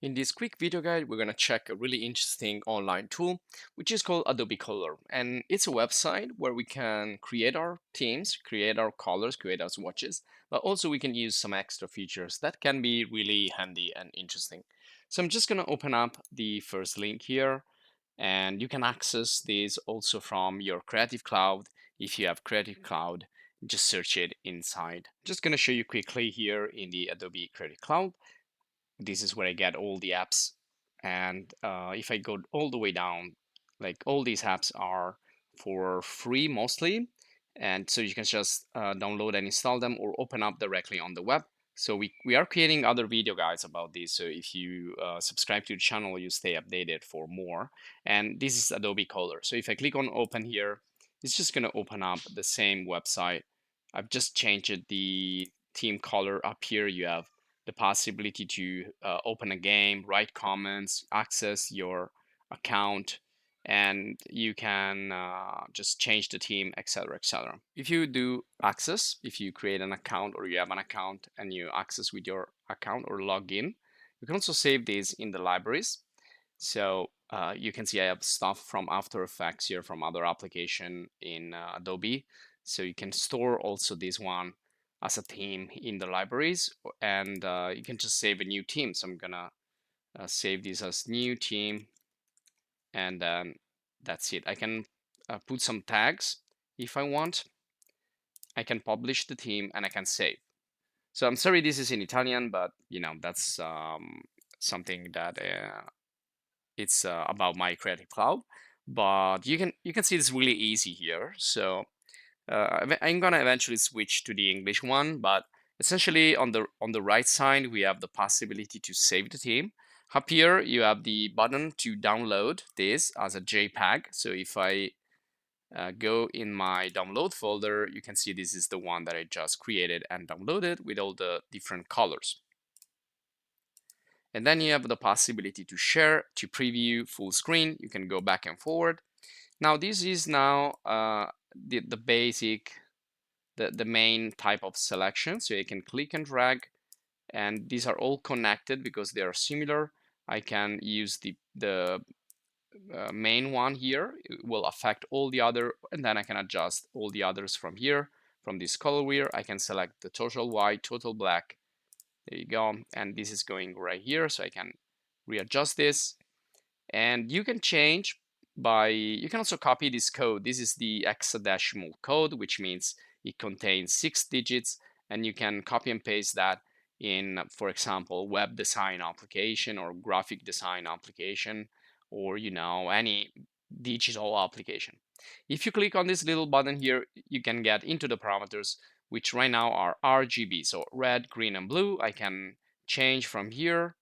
In this quick video guide, we're going to check a really interesting online tool, which is called Adobe Color. And it's a website where we can create our themes, create our colors, create our swatches, but also we can use some extra features that can be really handy and interesting. So I'm just going to open up the first link here, and you can access this also from your Creative Cloud. If you have Creative Cloud, just search it inside. Just going to show you quickly here in the Adobe Creative Cloud. This is where I get all the apps. And if I go all the way down, like all these apps are for free mostly. And so you can just download and install them or open up directly on the web. So we are creating other video guides about this. So if you subscribe to the channel, you stay updated for more. And this is Adobe Color. So if I click on open here, it's just going to open up the same website. I've just changed the theme color. Up here you have the possibility to open a game, write comments, access your account, and you can just change the theme, etc., etc. If you do access, if you create an account or you have an account and you access with your account or log in, you can also save these in the libraries. So you can see I have stuff from After Effects here, from other application in Adobe. So you can store also this one as a theme in the libraries, and you can just save a new theme. So I'm gonna save this as new theme, and then that's it. I can put some tags if I want. I can publish the theme and I can save. So I'm sorry this is in Italian, but that's something that it's about my Creative Cloud. But you can see it's really easy here. So I'm gonna eventually switch to the English one, but essentially on the right side we have the possibility to save the theme. Up here you have the button to download this as a JPEG. So if I go in my download folder, you can see this is the one that I just created and downloaded with all the different colors. And then you have the possibility to share, to preview full screen. You can go back and forward. Now this is now the basic, the main type of selection. So you can click and drag, and these are all connected because they are similar. I can use the main one here. It will affect all the other, and then I can adjust all the others from here. From this color wheel, I can select the total white, total black. There you go. And this is going right here, so I can readjust this. And you can change you can also copy this code. This is the hexadecimal code, which means it contains 6 digits, and you can copy and paste that in, for example, web design application or graphic design application, or any digital application. If you click on this little button here, you can get into the parameters, which right now are RGB, so red, green, and blue. I can change from here,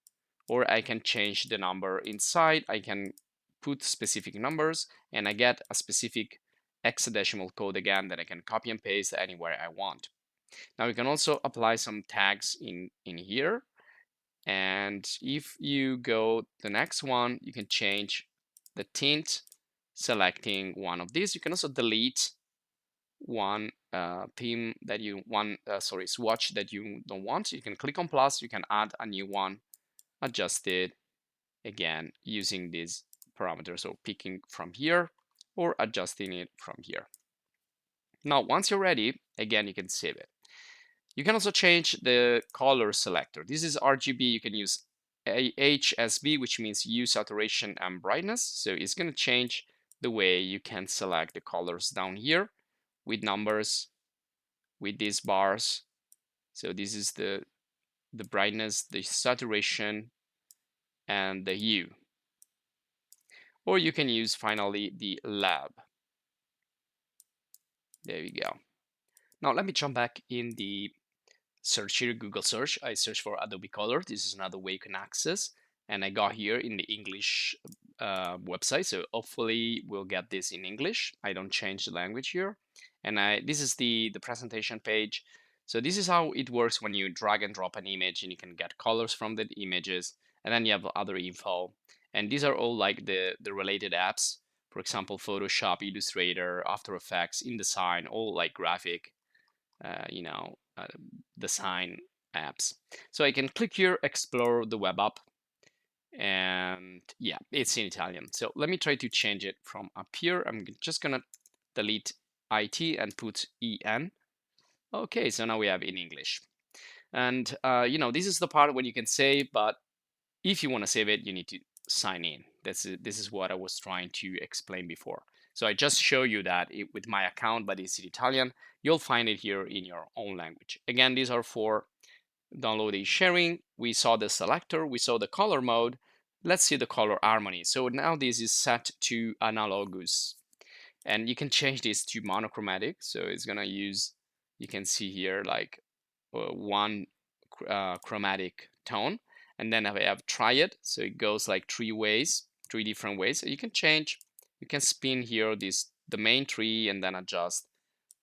or I can change the number inside. I can put specific numbers, and I get a specific hexadecimal code again that I can copy and paste anywhere I want. Now we can also apply some tags in here. And if you go the next one, you can change the tint, selecting one of these. You can also delete one theme that you want, swatch that you don't want. You can click on plus, you can add a new one, adjust it again using these parameters, so picking from here or adjusting it from here. Now, once you're ready, again, you can save it. You can also change the color selector. This is RGB. You can use HSB, which means hue, saturation, and brightness. So it's going to change the way you can select the colors down here with numbers, with these bars. So this is the brightness, the saturation, and the hue. Or you can use finally the lab. There we go. Now let me jump back in the search here, Google search. I search for Adobe Color. This is another way you can access. And I got here in the English website. So hopefully we'll get this in English. I don't change the language here. And this is the presentation page. So this is how it works when you drag and drop an image, and you can get colors from the images. And then you have other info. And these are all like the related apps. For example, Photoshop, Illustrator, After Effects, InDesign, all like graphic, design apps. So I can click here, explore the web app, And yeah, it's in Italian. So let me try to change it from up here. I'm just gonna delete IT and put EN. Okay, so now we have in English. And this is the part when you can save, but if you want to save it, you need to sign in. This is what I was trying to explain before. So I just show you that with my account, but it's in Italian. You'll find it here in your own language. Again, these are for downloading, sharing. We saw the selector, we saw the color mode. Let's see the color harmony. So now this is set to analogous, and you can change this to monochromatic. So it's gonna use, you can see here like one chromatic tone, and then I have triad, so it goes like three different ways. So you can change, you can spin here the main tree and then adjust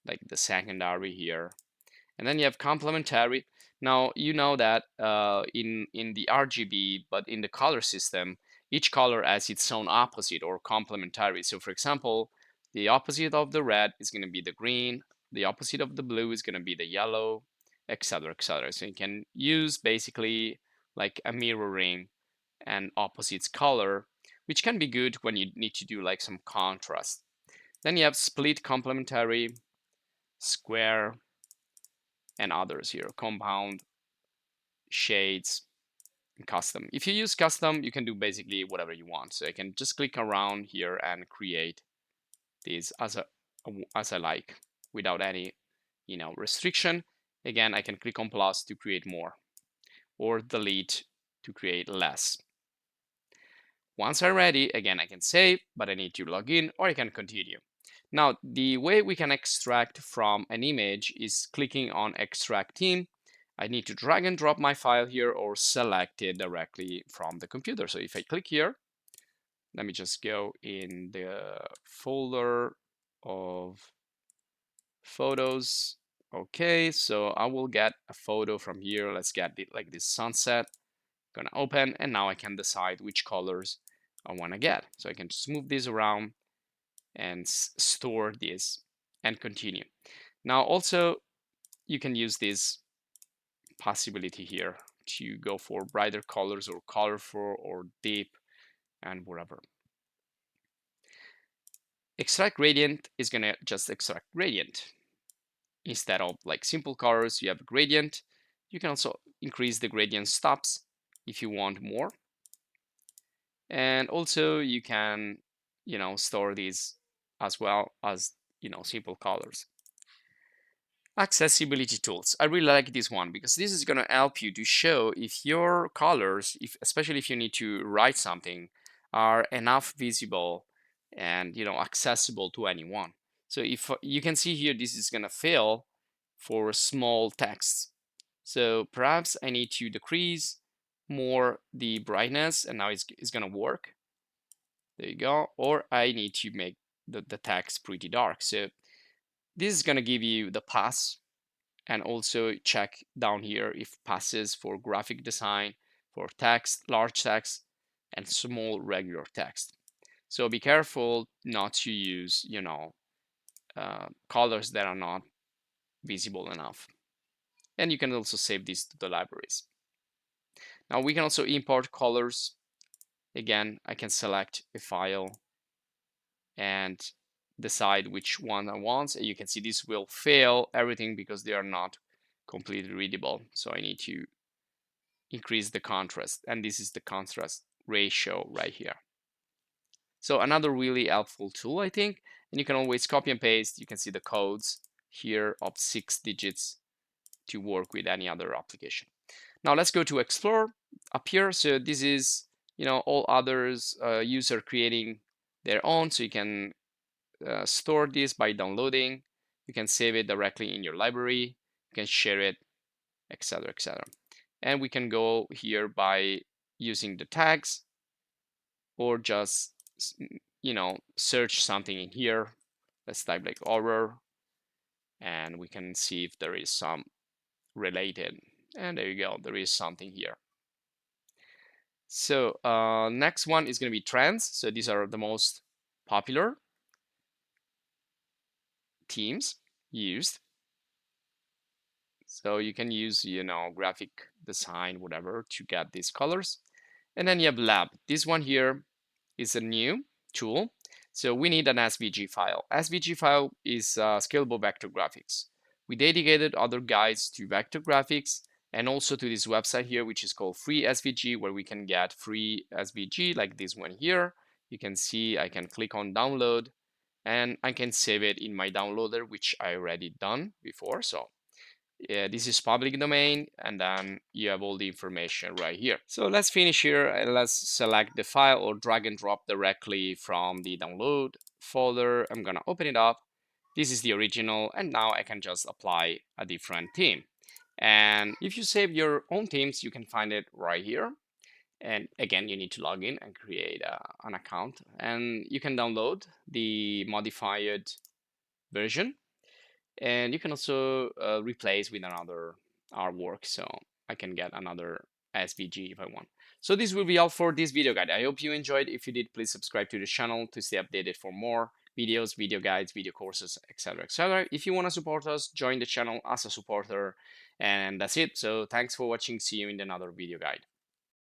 like the secondary here, and then you have complementary. Now you know that in the RGB, but in the color system, each color has its own opposite or complementary. So for example, the opposite of the red is going to be the green, the opposite of the blue is going to be the yellow, etc., etc. So you can use basically like a mirroring and opposites color, which can be good when you need to do like some contrast. Then you have split complementary, square, and others here, compound, shades, and custom. If you use custom, you can do basically whatever you want. So I can just click around here and create these as I like without any restriction. Again, I can click on plus to create more or delete to create less. Once I'm ready, again, I can save, but I need to log in or I can continue. Now, the way we can extract from an image is clicking on extract theme. I need to drag and drop my file here or select it directly from the computer. So if I click here, let me just go in the folder of photos. Okay, so I will get a photo from here. Let's get it like this sunset. Gonna open, and now I can decide which colors I want to get. So I can just move this around and store this and continue. Now also you can use this possibility here to go for brighter colors or colorful or deep and whatever. Extract gradient is gonna just extract gradient. Instead of like simple colors, you have gradient. You can also increase the gradient stops if you want more. And also you can, store these as well as, simple colors. Accessibility tools. I really like this one because this is going to help you to show if your colors, especially if you need to write something, are enough visible and accessible to anyone. So if you can see here, this is going to fail for small text. So perhaps I need to decrease more the brightness, and now it's going to work. There you go. Or I need to make the text pretty dark. So this is going to give you the pass, and also check down here if passes for graphic design, for text, large text, and small regular text. So be careful not to use, colors that are not visible enough. And you can also save this to the libraries. Now we can also import colors. Again, I can select a file and decide which one I want. And you can see this will fail everything because they are not completely readable. So I need to increase the contrast, and this is the contrast ratio right here. So another really helpful tool, I think, and you can always copy and paste. You can see the codes here of 6 digits to work with any other application. Now let's go to explore up here. So this is, all others user creating their own. So you can store this by downloading. You can save it directly in your library. You can share it, etc., etc. And we can go here by using the tags or just, search something in here. Let's type like horror, and we can see if there is some related. And there you go, there is something here. So next one is going to be trends. So these are the most popular themes used. So you can use, graphic design, whatever, to get these colors. And then you have lab. This one here is a new tool. So we need an SVG file. SVG file is scalable vector graphics. We dedicated other guides to vector graphics and also to this website here, which is called free SVG, where we can get free SVG like this one here. You can see I can click on download and I can save it in my downloader, which I already done before. So yeah, this is public domain, and then you have all the information right here. So let's finish here and let's select the file or drag and drop directly from the download folder. I'm gonna open it up. This is the original, and now I can just apply a different theme. And if you save your own themes, you can find it right here. And again, you need to log in and create an account, and you can download the modified version, and you can also replace with another artwork, so I can get another SVG if I want. So this will be all for this video guide. I hope you enjoyed. If you did, please subscribe to the channel to stay updated for more videos, video guides, video courses, etc., etc. If you want to support us, join the channel as a supporter, and that's it. So thanks for watching. See you in another video guide.